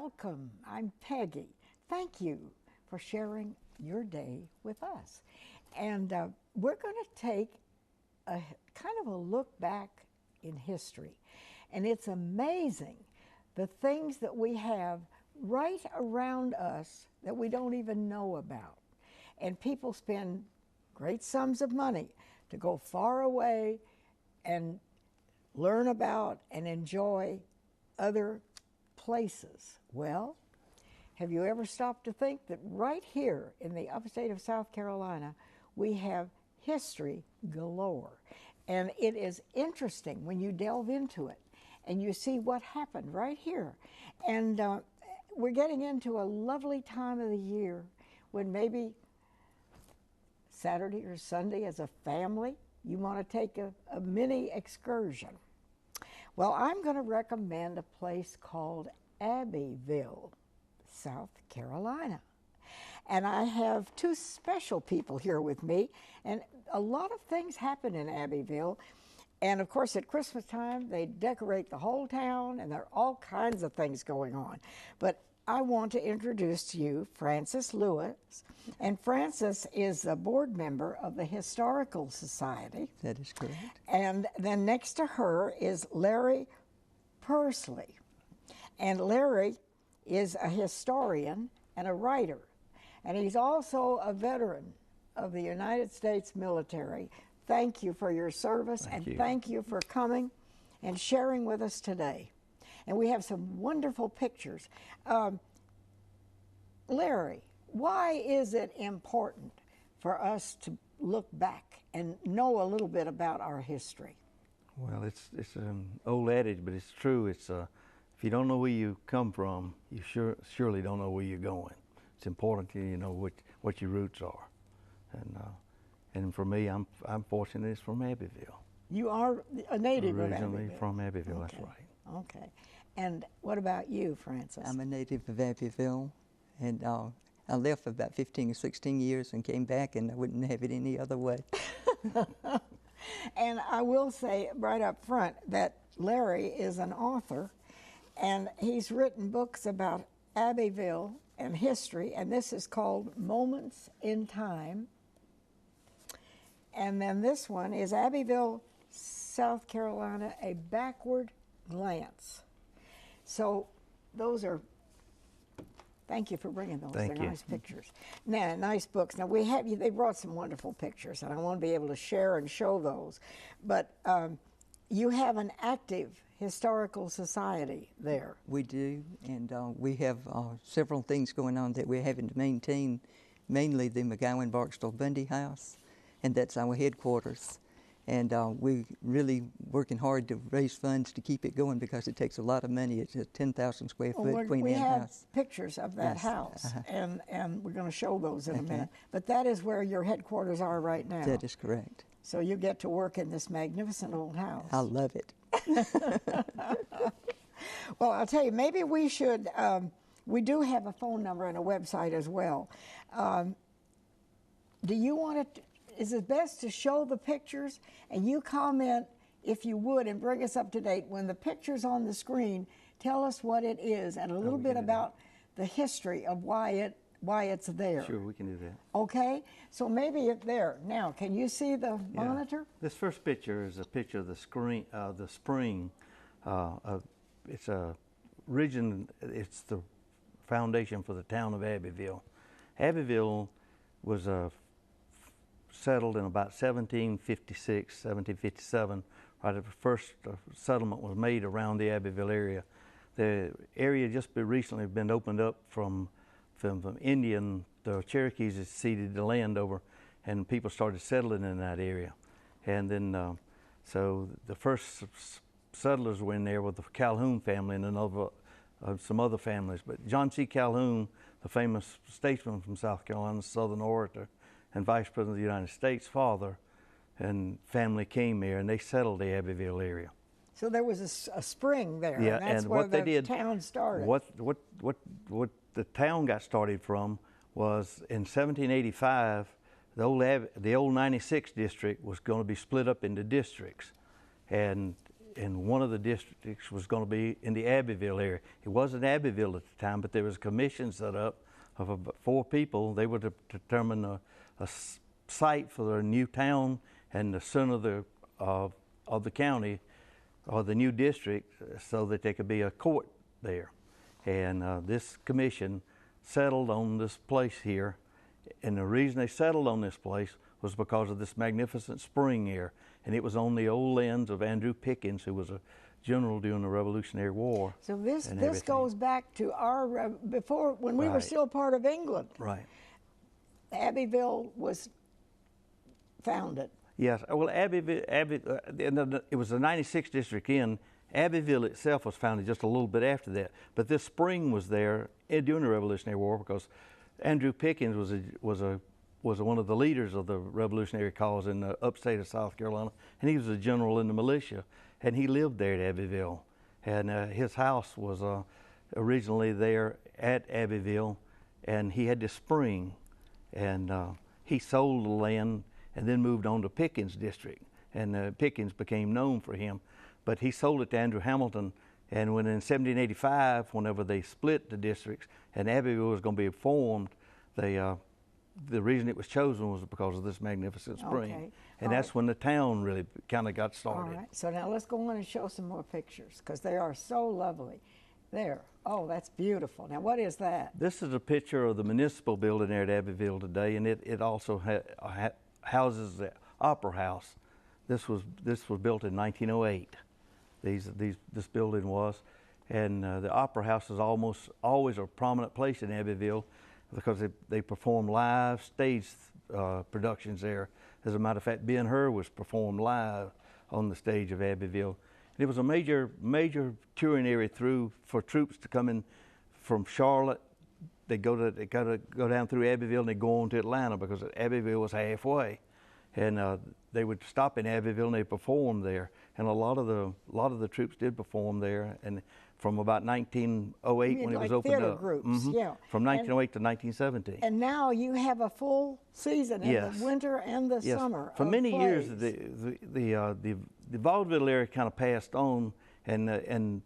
welcome. I'm Peggy. Thank you for sharing your day with us. And we're going to take a kind of a look back in history. And it's amazing the things that we have right around us that we don't even know about. And people spend great sums of money to go far away and learn about and enjoy other places. Well, have you ever stopped to think that right here in the upstate of South Carolina, we have history galore. And it is interesting when you delve into it and you see what happened right here. And we're getting into a lovely time of the year when maybe Saturday or Sunday as a family, you want to take a mini excursion. Well, I'm going to recommend a place called Abbeville, South Carolina. And I have two special people here with me, and a lot of things happen in Abbeville. And of course, at Christmas time, they decorate the whole town, and there are all kinds of things going on. But I want to introduce to you Frances Lewis, and Frances is a board member of the Historical Society. That is correct. And then next to her is Larry Pursley. And Larry is a historian and a writer. And he's also a veteran of the United States military. Thank you for your service, thank you for coming and sharing with us today. And we have some wonderful pictures. Larry, why is it important for us to look back and know a little bit about our history? Well, it's an old adage, but it's true. It's if you don't know where you come from, you surely don't know where you're going. It's important to you know what your roots are, and for me, I'm fortunate it's from Abbeville. You are a native of Abbeville. Originally from Abbeville, Okay. that's right. Okay. And what about you, Frances? I'm a native of Abbeville, and I left for about 15 or 16 years and came back, and I wouldn't have it any other way. And I will say right up front that Larry is an author, and he's written books about Abbeville and history, and this is called Moments in Time. And then this one is Abbeville, South Carolina, a Backward Glance. So those are, thank you for bringing those. Thank They're you. nice pictures. Now, nice books. Now, they brought some wonderful pictures, and I want to be able to share and show those. But you have an active historical society there. We do, and we have several things going on that we're having to maintain, mainly the McGowan-Barksdale-Bundy House, and that's our headquarters. And we're really working hard to raise funds to keep it going because it takes a lot of money. It's a 10,000 square foot Queen Anne house. We have pictures of that Yes, house, and we're going to show those in a minute. But that is where your headquarters are right now. That is correct. So you get to work in this magnificent old house. I love it. Well, I'll tell you, maybe we should, we do have a phone number and a website as well. Do you want to, is it best to show the pictures and you comment, if you would, and bring us up to date? When the picture's on the screen, tell us what it is and a little bit about the history of why it's there. Sure, we can do that. Okay, so maybe it's there. Now, can you see the monitor? This first picture is a picture of the spring. It's a region. It's the foundation for the town of Abbeville. Abbeville was settled in about 1756, 1757. Right, the first settlement was made around the Abbeville area. The area just recently been opened up from Indian. The Cherokees had ceded the land over, and people started settling in that area. And then, so the first settlers were in there with the Calhoun family and another, some other families. But John C. Calhoun, the famous statesman from South Carolina, Southern orator, and Vice President of the United States, father, and family came here, and they settled the Abbeville area. So there was a spring there, Yeah, and that's and where what they the did, town started. What the town got started from was in 1785, the old 96 district was going to be split up into districts, and and one of the districts was going to be in the Abbeville area. It wasn't Abbeville at the time, but there was a commission set up of about 4 people. They were to determine a site for a new town and the center of the county or the new district, so that there could be a court there. And this commission settled on this place here, and the reason they settled on this place was because of this magnificent spring here, and it was on the old lands of Andrew Pickens, who was a general during the Revolutionary War. So this goes back to our before, when we were still part of England. Right. Abbeville was founded. Yes. Well, Abbeville, it was the 96th district in. Abbeville itself was founded just a little bit after that, but this spring was there during the Revolutionary War because Andrew Pickens was one of the leaders of the Revolutionary cause in the upstate of South Carolina, and he was a general in the militia, and he lived there at Abbeville, and his house was originally there at Abbeville, and he had this spring, and he sold the land and then moved on to Pickens district, and Pickens became known for him. But he sold it to Andrew Hamilton, and when in 1785, whenever they split the districts and Abbeville was going to be formed, the reason it was chosen was because of this magnificent spring. Okay. And that's when the town really kind of got started. All right, so now let's go on and show some more pictures because they are so lovely. There, oh, that's beautiful. Now what is that? This is a picture of the municipal building there at Abbeville today, and it also houses the Opera House. This was built in 1908. This building was, and the Opera House is almost always a prominent place in Abbeville because they perform live stage productions there. As a matter of fact, Ben-Hur was performed live on the stage of Abbeville. And it was a major touring area for troops to come in from Charlotte. They gotta go down through Abbeville and they go on to Atlanta because Abbeville was halfway, and they would stop in Abbeville and they performed there. And a lot of the troops did perform there, and from about 1908 when it was opened theater up. groups, Mm-hmm. yeah. From 1908 to 1917. And now you have a full season in the winter and the summer. For many years, plays. the vaudeville area kind of passed on, and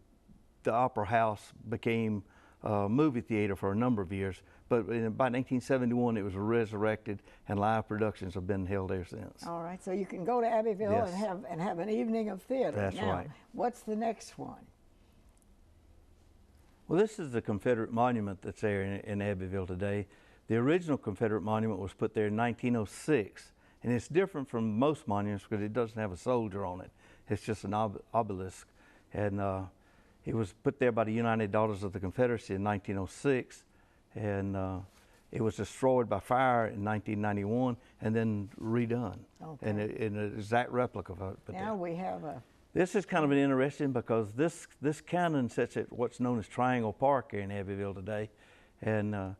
the Opera House became a movie theater for a number of years. But by 1971, it was resurrected, and live productions have been held ever since. All right, so you can go to Abbeville and have an evening of theater. That's now, right. What's the next one? Well, this is the Confederate monument that's there in Abbeville today. The original Confederate monument was put there in 1906, and it's different from most monuments because it doesn't have a soldier on it. It's just an obelisk, and it was put there by the United Daughters of the Confederacy in 1906, and it was destroyed by fire in 1991 and then redone, and an exact replica of it. Now we have a... This is kind of an interesting because this cannon sits at what's known as Triangle Park here in Abbeville today, and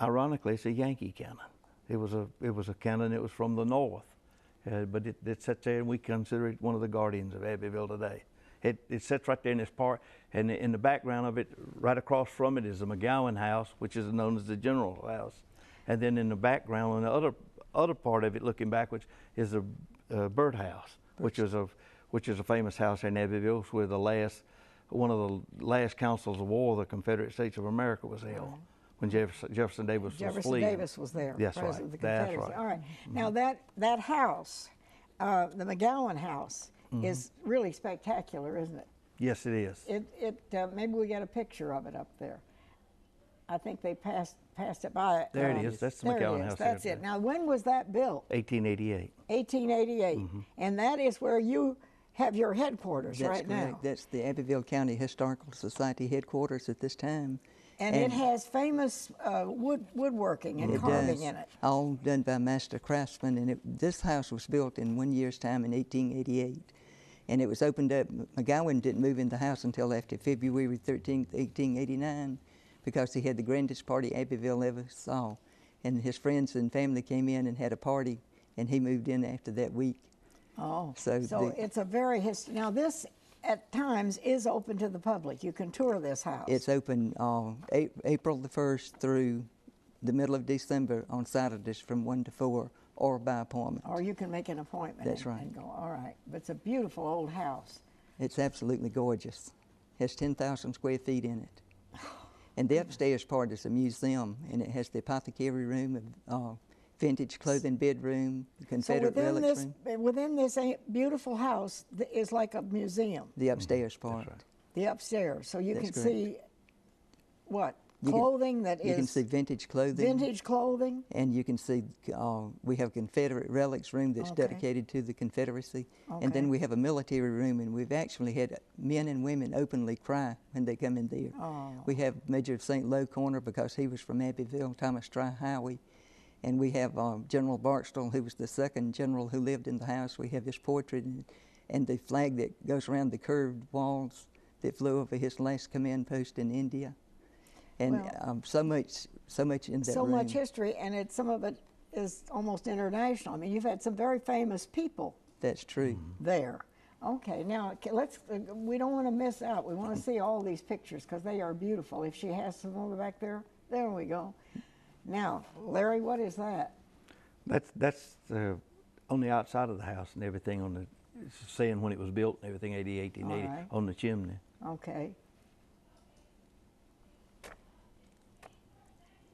ironically, it's a Yankee cannon. It was a cannon that was from the North, but it sits there, and we consider it one of the guardians of Abbeville today. It sits right there in this park, and in the background of it, right across from it, is the McGowan House, which is known as the General House, and then in the background, on the other part of it, looking backwards, is the Bird House, which is a famous house in Abbeville, where one of the last councils of war of the Confederate States of America was held, when Jefferson Davis was fleeing. Jefferson Davis was there, That's president of the right. That's Confederacy. right. All right. Now that house, the McGowan House, is really spectacular, isn't it? Yes, it is. Maybe we got a picture of it up there. I think they passed it by. There it is. That's the McGowan House. That's it. Now, when was that built? 1888. 1888. And that is where you have your headquarters That's right correct. now. That's the Abbeville County Historical Society headquarters at this time. And it has famous woodworking and carving in it. All done by master craftsmen. And this house was built in 1 year's time in 1888. And it was opened up. McGowan didn't move in the house until after February 13th, 1889, because he had the grandest party Abbeville ever saw. And his friends and family came in and had a party, and he moved in after that week. Oh, so it's a very now this at times is open to the public. You can tour this house. It's open April the 1st through the middle of December on Saturdays from 1 to 4, or by appointment. Or you can make an appointment. That's right. And go. All right, but it's a beautiful old house. It's absolutely gorgeous. Has 10,000 square feet in it. And the upstairs part is a museum, and it has the apothecary room, vintage clothing bedroom, the Confederate relics room. Within this beautiful house is like a museum. The upstairs part. That's right. The upstairs, so you That's can correct. see what You clothing that is. You can see vintage clothing. Vintage clothing. And you can see we have a Confederate relics room that's Okay. dedicated to the Confederacy. Okay. And then we have a military room, and we've actually had men and women openly cry when they come in there. Oh. We have Major St. Low Corner because he was from Abbeville, Thomas Try Howie. And we have General Barksdale, who was the second general who lived in the house. We have his portrait and the flag that goes around the curved walls that flew over his last command post in India. And Well, so much in that So room. much history, and some of it is almost international. I mean, you've had some very famous people That's true. there. Okay, now let's. We don't want to miss out. We want to see all these pictures because they are beautiful. If she has some over back there, there we go. Now, Larry, what is that? That's on the outside of the house and everything on the, it's saying when it was built and everything, 1880, All right. on the chimney. Okay.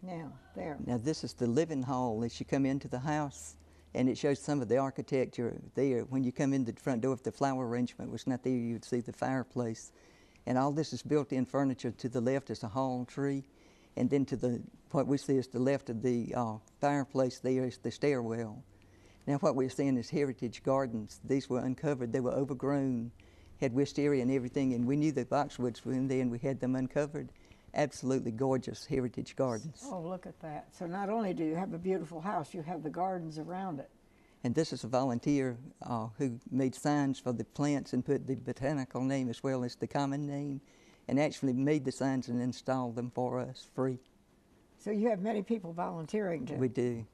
Now, there. Now this is the living hall as you come into the house, and it shows some of the architecture there. When you come in the front door, if the flower arrangement was not there, you'd see the fireplace. And all this is built-in furniture. To the left is a hall tree, and then to the, what we see is the left of the fireplace there is the stairwell. Now what we're seeing is heritage gardens. These were uncovered, they were overgrown, had wisteria and everything, and we knew the boxwoods were in there and we had them uncovered. Absolutely gorgeous heritage gardens. Oh, look at that. So not only do you have a beautiful house, you have the gardens around it. And this is a volunteer who made signs for the plants and put the botanical name as well as the common name, and actually made the signs and installed them for us free. So you have many people volunteering to. We do.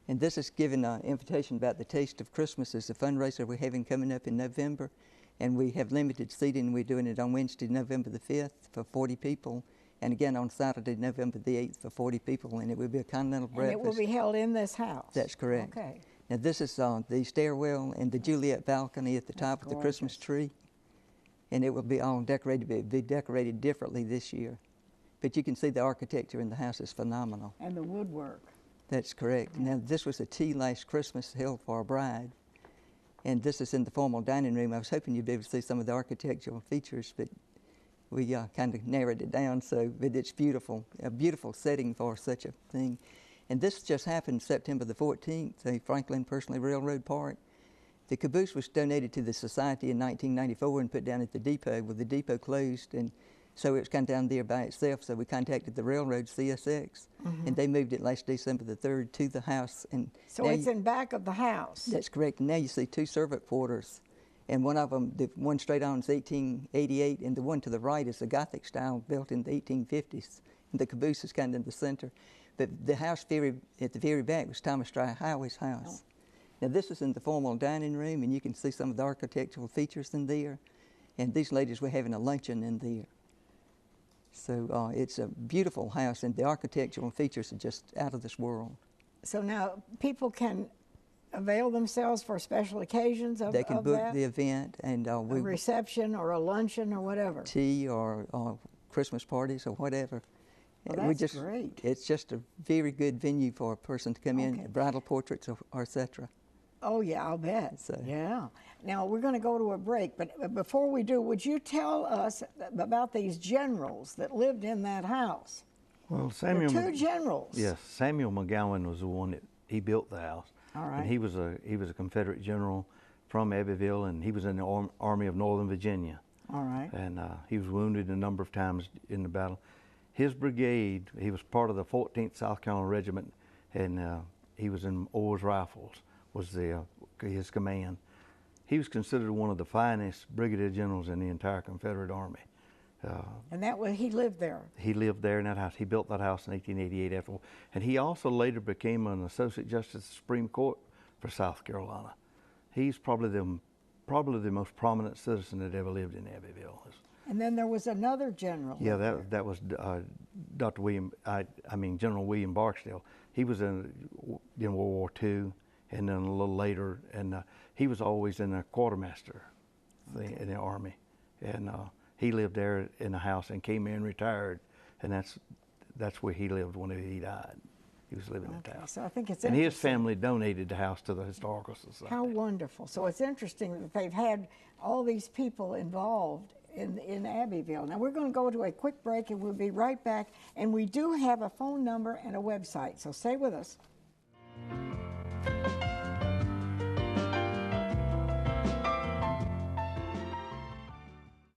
And this is giving an invitation about the Taste of Christmas. It's a fundraiser we're having coming up in November. And we have limited seating. We're doing it on Wednesday, November the 5th for 40 people. And again on Saturday, November the 8th for 40 people. And it will be a continental breakfast. And it will be held in this house. That's correct. Okay. Now this is the stairwell and the Juliet balcony at the top of the Christmas tree. And it will be all decorated. It will be decorated differently this year. But you can see the architecture in the house is phenomenal. And the woodwork. That's correct. Now this was a tea last Christmas held for a bride. And this is in the formal dining room. I was hoping you'd be able to see some of the architectural features, but we kind of narrowed it down. But it's beautiful, a beautiful setting for such a thing. And this just happened September the 14th, the Franklin Pursley Railroad Park. The caboose was donated to the society in 1994 and put down at the depot. Well, the depot closed, and so it was kind of down there by itself. So we contacted the railroad, CSX, and they moved it last December the 3rd to the house. And So it's in back of the house. that's correct. Now you see two servant quarters, and one of them, the one straight on is 1888, and the one to the right is a Gothic style built in the 1850s. And the caboose is kind of in the center. But the house at the very back was Thomas Try Howie's house. Now this is in the formal dining room, and you can see some of the architectural features in there. And these ladies were having a luncheon in there. So it's a beautiful house, and the architectural features are just out of this world. So now people can avail themselves for special occasions of They can of book that? the event, and A reception or a luncheon or whatever. tea or Christmas parties or whatever. Well, We that's great. It's just a very good venue for a person to come Okay. in, bridal portraits or et cetera. Oh, yeah, I'll bet. So- Yeah. Now, we're going to go to a break, but before we do, would you tell us about these generals that lived in that house? Well, There Samuel. were two generals. Yes, Samuel McGowan was the one that he built the house. All right. And he was a Confederate general from Abbeville, and he was in the Army of Northern Virginia. All right. And he was wounded a number of times in the battle. His brigade, he was part of the 14th South Carolina Regiment, and he was in Orr's Rifles, was his command. He was considered one of the finest brigadier generals in the entire Confederate Army. And he lived there. He lived there in that house. He built that house in 1888 after, and he also later became an associate justice of the Supreme Court for South Carolina. He's probably the most prominent citizen that ever lived in Abbeville. And then there was another general. Yeah, that was Dr. General William Barksdale. He was in World War II, and then a little later, and he was always in a quartermaster in the Army, and he lived there in the house and came in and retired, and that's where he lived when he died. He was living at the house. So I think it's and his interesting. family donated the house to the Historical Society. How wonderful. So it's interesting that they've had all these people involved in Abbeville. Now we're going to go to a quick break and we'll be right back. And we do have a phone number and a website, so stay with us.